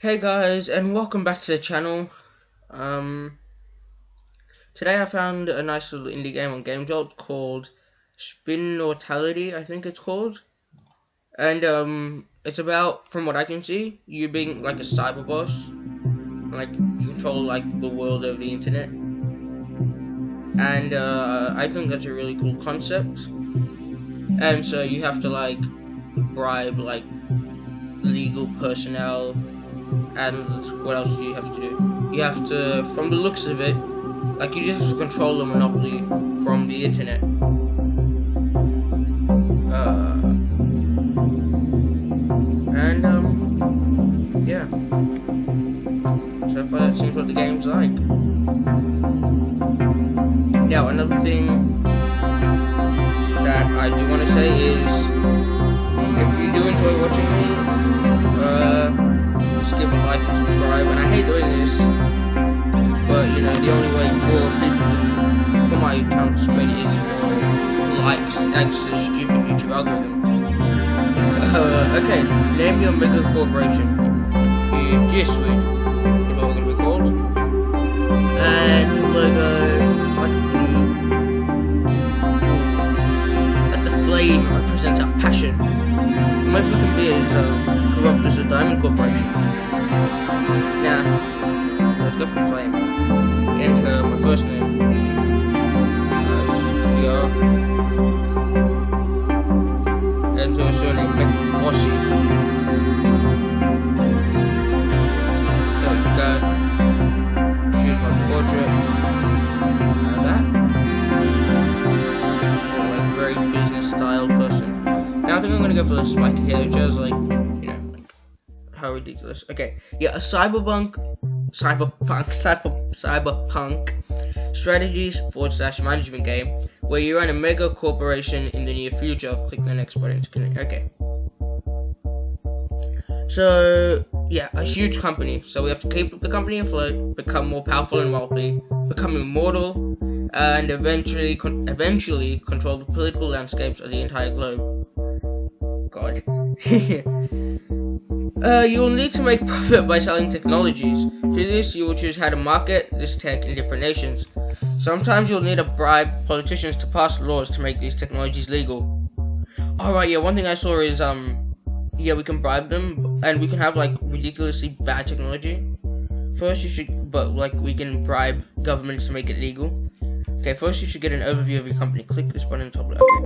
Hey guys, and welcome back to the channel. Today I found a nice little indie game on GameJolt called Spinnortality, I think it's called. And it's about, from what I can see, you being like a cyber boss. Like, you control like the world of the internet. And I think that's a really cool concept. And so you have to like bribe like legal personnel. And what else do you have to do? You have to, from the looks of it, like you just have to control the monopoly from the internet. Yeah. So far that seems what the game's like. Now another thing that I do want to say is, if you do enjoy watching me, just give a like and subscribe. And I hate doing this, but you know, the only way for my channel to spread is likes, thanks to the stupid YouTube algorithm. Okay, name your mega corporation. G Suite is what we're gonna be called. And logo, at the flame represents our passion. The most we can be is corrupt as a diamond corporation. Nah, let's go for flame. Enter my first name. Enter a surname, Bossy. There we go. Choose my portrait. That. Like very business style person. Now I think I'm gonna go for the spike here, which is like, you know, like how ridiculous. Okay, yeah, a cyberpunk strategies / management game where you run a mega corporation in the near future. Click the next button to connect. Okay. So yeah, a huge company. So we have to keep the company afloat, become more powerful and wealthy, become immortal, and eventually control the political landscapes of the entire globe. God. You will need to make profit by selling technologies. To this, you will choose how to market this tech in different nations. Sometimes you'll need to bribe politicians to pass laws to make these technologies legal. Alright, yeah, one thing I saw is, yeah, we can bribe them, and we can have, like, ridiculously bad technology. First, we can bribe governments to make it legal. Okay, first you should get an overview of your company. Click this button on top left. Okay.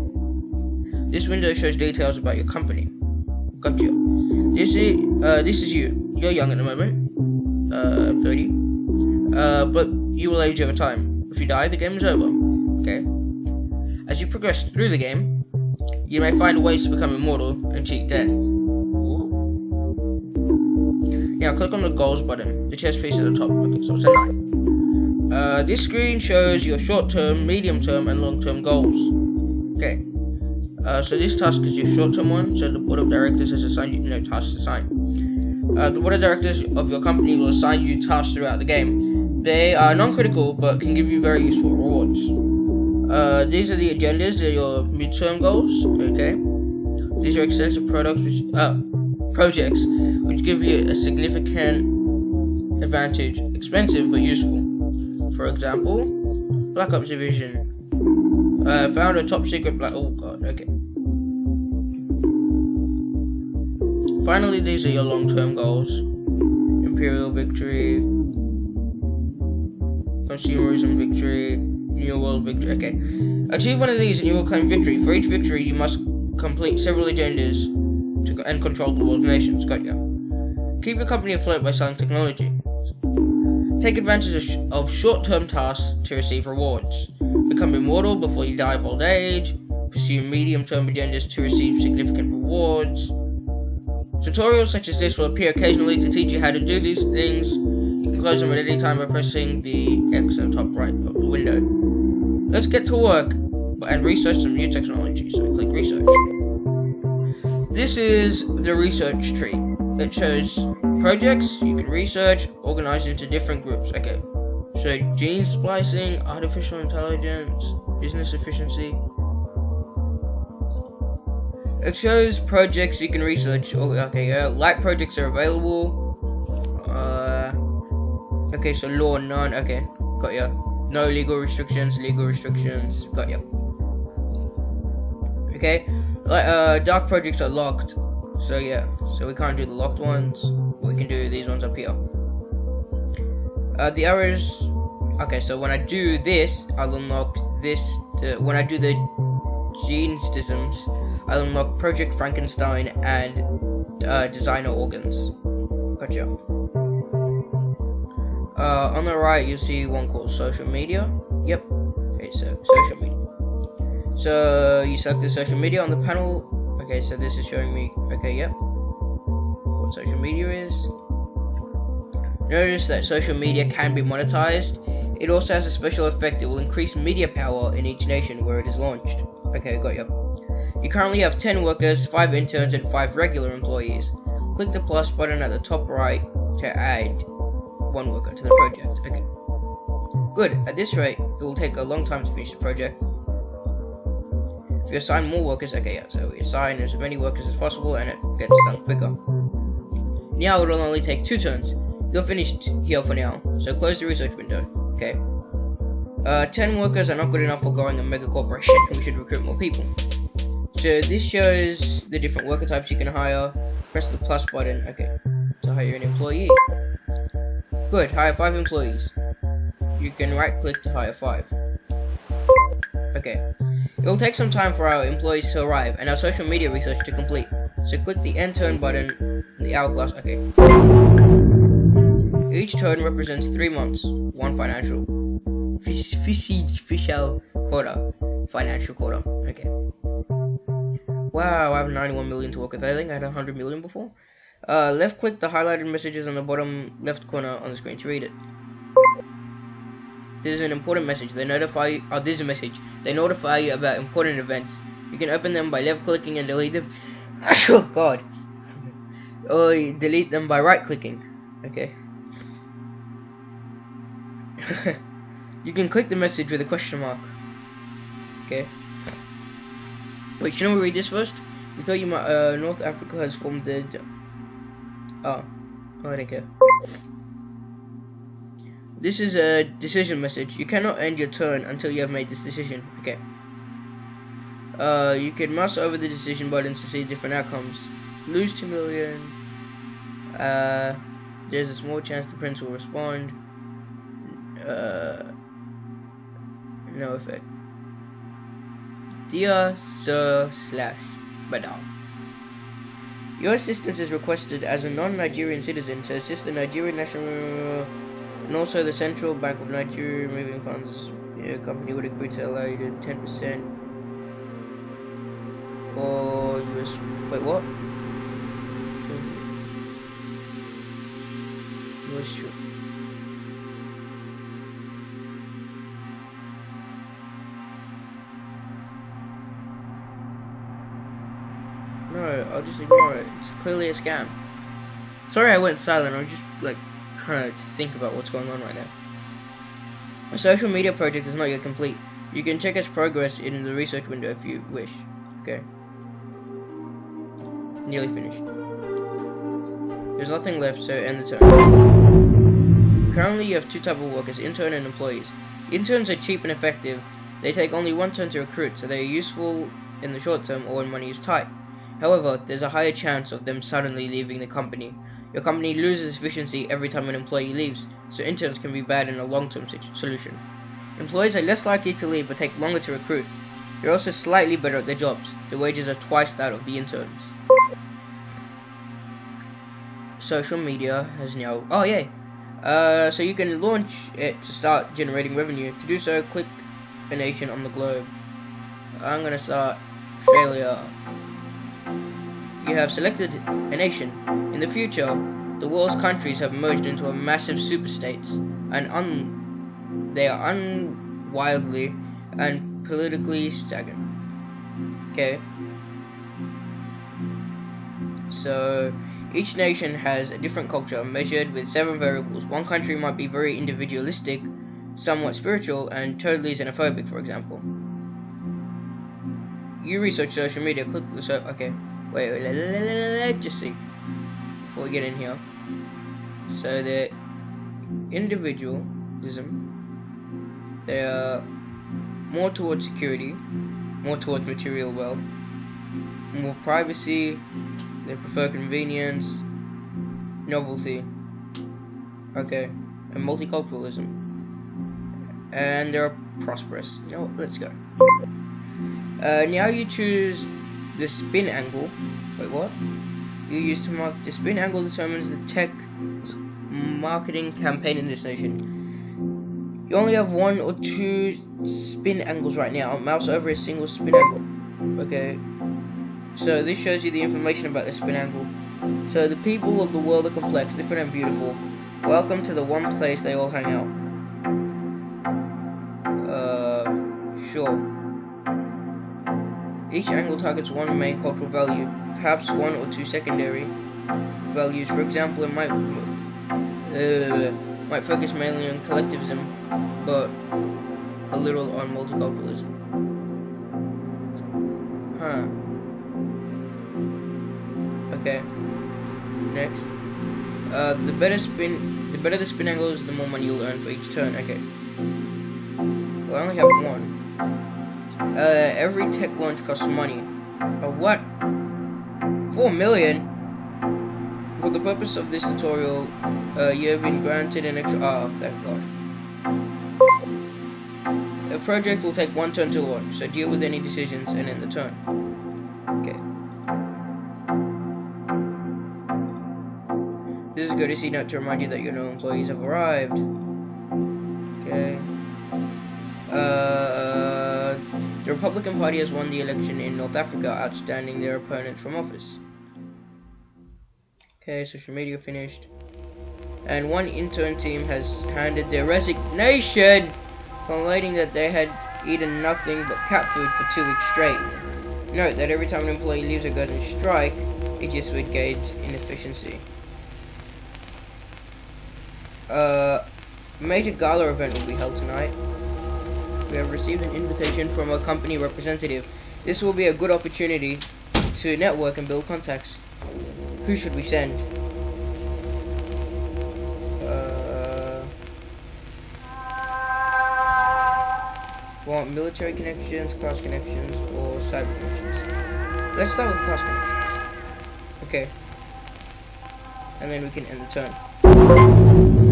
This window shows details about your company. Gotcha. This is you. You're young at the moment. 30. But you will age over time. If you die, the game is over. Okay. As you progress through the game, you may find ways to become immortal and cheat death. Now click on the goals button, the chest piece at the top. Okay, so it's a 9. This screen shows your short-term, medium-term, and long-term goals. Okay. So this task is your short-term one, so the board of directors has assigned you tasks assigned. The board of directors of your company will assign you tasks throughout the game. They are non-critical, but can give you very useful rewards. These are the agendas, they're your mid-term goals, okay? These are extensive projects, which give you a significant advantage, expensive but useful. For example, Black Ops Division. Found a top secret oh god, okay. Finally, these are your long-term goals. Imperial victory, consumerism victory, New World victory, okay. Achieve one of these and you will claim victory. For each victory, you must complete several agendas and control the world's nations. Got ya. Keep your company afloat by selling technology. Take advantage of short-term tasks to receive rewards. Become immortal before you die of old age. Pursue medium-term agendas to receive significant rewards. Tutorials such as this will appear occasionally to teach you how to do these things. You can close them at any time by pressing the X on the top right of the window. Let's get to work and research some new technology. So click research. This is the research tree. It shows projects you can research organized into different groups. Okay, so gene splicing, artificial intelligence, business efficiency. It shows projects you can research. Okay, light projects are available. Okay, so law none. Okay, got ya. No legal restrictions. Got ya. Okay, like dark projects are locked. So yeah, so we can't do the locked ones. We can do these ones up here. The errors. Okay, so when I do this, I'll unlock this. When I do the gene systems, I'll unlock Project Frankenstein and designer organs. Gotcha. On the right, you see one called social media. Yep. Okay, so social media. So you select the social media on the panel. Okay, so this is showing me. Okay, yep. What social media is. Notice that social media can be monetized. It also has a special effect. It will increase media power in each nation where it is launched. Okay, got you. You currently have 10 workers, 5 interns, and 5 regular employees. Click the plus button at the top right to add 1 worker to the project. Okay. Good. At this rate, it will take a long time to finish the project. If you assign more workers, okay, yeah, so we assign as many workers as possible and it gets done quicker. Now it will only take 2 turns. You're finished here for now, so close the research window. Okay. 10 workers are not good enough for growing a mega corporation. We should recruit more people. So this shows the different worker types you can hire. Press the plus button, okay, to hire an employee. Good, hire 5 employees. You can right click to hire 5. Okay. It will take some time for our employees to arrive and our social media research to complete. So click the end turn button in the hourglass, okay. Each turn represents 3 months, 1 financial quarter. Financial quarter. Okay. Wow, I have 91 million to work with. I think I had 100 million before. Left click the highlighted messages on the bottom left corner on the screen to read it. This is an important message. They notify you. Oh, this is a message. They notify you about important events. You can open them by left clicking and delete them. Oh God. Or you delete them by right clicking. Okay. You can click the message with a question mark. Okay. Wait, shouldn't we read this first? We thought you might. North Africa has formed the. Oh, I don't care. This is a decision message. You cannot end your turn until you have made this decision. Okay. You can mouse over the decision buttons to see different outcomes. Lose 2 million. There's a small chance the prince will respond. No effect. Dear Sir / Madam, your assistance is requested as a non-Nigerian citizen to assist the Nigerian National and also the Central Bank of Nigeria removing funds. Your company would agree to allow you to 10% or US. Wait, what? US. No, I'll just ignore it. It's clearly a scam. Sorry I went silent. I'm just like trying to think about what's going on right now. A social media project is not yet complete. You can check its progress in the research window if you wish. Okay. Nearly finished. There's nothing left, so end the turn. Currently you have 2 types of workers, intern and employees. Interns are cheap and effective. They take only 1 turn to recruit, so they are useful in the short term or when money is tight. However, there's a higher chance of them suddenly leaving the company. Your company loses efficiency every time an employee leaves, so interns can be bad in a long-term solution. Employees are less likely to leave but take longer to recruit. They're also slightly better at their jobs. The wages are twice that of the interns. Social media has now... Oh, yay! So you can launch it to start generating revenue. To do so, click a nation on the globe. I'm gonna start Australia. You have selected a nation. In the future, the world's countries have merged into a massive superstates, and they are unwildly and politically stagnant. Okay. So each nation has a different culture measured with 7 variables. One country might be very individualistic, somewhat spiritual, and totally xenophobic, for example. You research social media. Click the okay. Wait, let's just see before we get in here. So that individualism. They are more towards security, more towards material wealth, more privacy. They prefer convenience, novelty. Okay, and multiculturalism. And they're prosperous. You know what? Let's go. Now you choose the spin angle. Wait, what? You use to mark the spin angle determines the tech marketing campaign in this nation. You only have 1 or 2 spin angles right now. Mouse over a single spin angle. Okay. So this shows you the information about the spin angle. So the people of the world are complex, different and beautiful. Welcome to the one place they all hang out. Sure. Each angle targets one main cultural value, perhaps 1 or 2 secondary values. For example, it might focus mainly on collectivism, but a little on multiculturalism. Huh. Okay. Next. The better the spin angles, the more money you'll earn for each turn. Okay. Well, I only have 1. Every tech launch costs money. What? 4 million? For the purpose of this tutorial, you have been granted an extra. Oh, thank God. A project will take 1 turn to launch, so deal with any decisions and end the turn. Okay. This is a courtesy note to remind you that your new employees have arrived. Okay. The Republican Party has won the election in North Africa, outstanding their opponent from office. Okay, social media finished. And 1 intern team has handed their resignation, concluding that they had eaten nothing but cat food for 2 weeks straight. Note that every time an employee leaves or goes on strike, it just gains inefficiency. Major gala event will be held tonight. We have received an invitation from a company representative. This will be a good opportunity to network and build contacts. Who should we send? Want military connections, class connections, or cyber connections? Let's start with class connections. Okay. And then we can end the turn.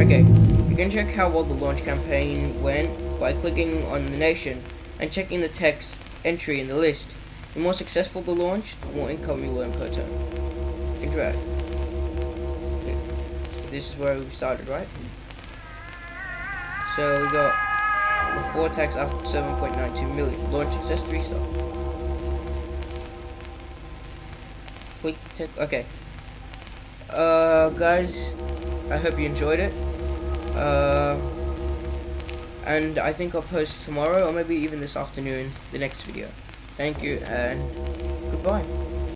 Okay. You can check how well the launch campaign went by clicking on the nation and checking the text entry in the list. The more successful the launch, the more income you earn per turn. You can drag. Okay. So this is where we started, right? So we got before tax after 7.92 million. Launch success 3-star. Click the text. Okay. Guys, I hope you enjoyed it. And I think I'll post tomorrow or maybe even this afternoon the next video. Thank you and goodbye.